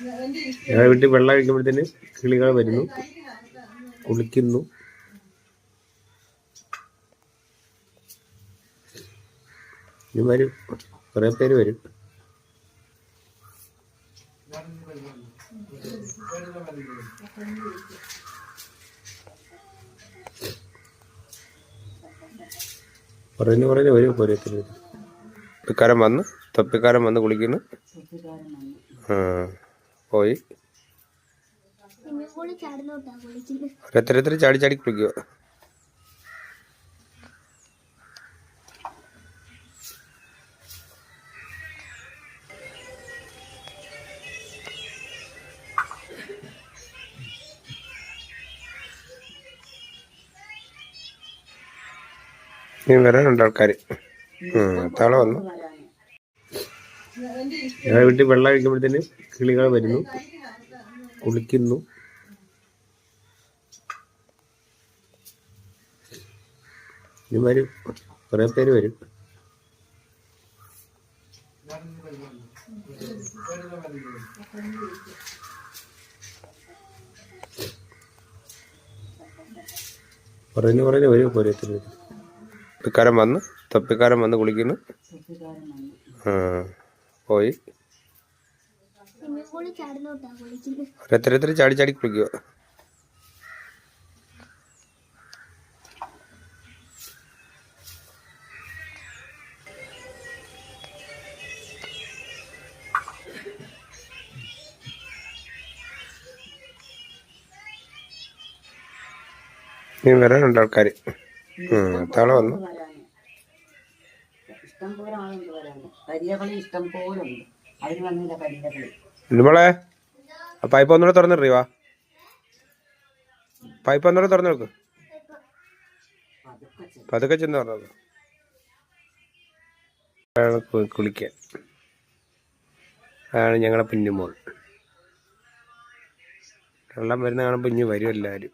ഞങ്ങളുടെ വീട്ടിൽ വെള്ളം കഴിക്കുമ്പോഴത്തേന് കിളികൾ വരുന്നു, കുളിക്കുന്നു. ഇനി വരും, കുറെ പേര് വരും. പറഞ്ഞു വരും പോരത്തിൽ. തൊപ്പിക്കാരൻ വന്ന് കുളിക്കുന്നു. പോയി ഓരോരുത്തർ ചാടി ചാടി കുളിക്കുക. ഇനി വരാനുണ്ട് ആൾക്കാർ. താളെ വന്നു. ഞങ്ങളുടെ വീട്ടിൽ വെള്ളം കഴിക്കുമ്പോഴത്തേന് കിളികൾ വരുന്നു, കുളിക്കുന്നു. ഇനി വരും, കുറെ പേര് വരും. പറഞ്ഞു വരും പോരത്തിൽ. തൊപ്പിക്കാരൻ വന്ന് കുളിക്കുന്നു. പോയി ഓരോരുത്തർ ചാടി ചാടി കുളിക്കുക. ഇനി വരാനുണ്ട് ആൾക്കാർ. താളെ വന്നു. നമ്മളെ പൈപ്പ് ഒന്നുകൂടെ തുറന്നിടറിയോ? പൈപ്പ് ഒന്നുകൂടെ തുറന്നു നോക്ക്. പതുക്കെ ചെന്ന് പറഞ്ഞത് കുളിക്കാൻ. അതാണ് ഞങ്ങളെ കുഞ്ഞുമോൾ. വെള്ളം വരുന്ന കാണുമ്പോൾ ഇനി വരും എല്ലാവരും.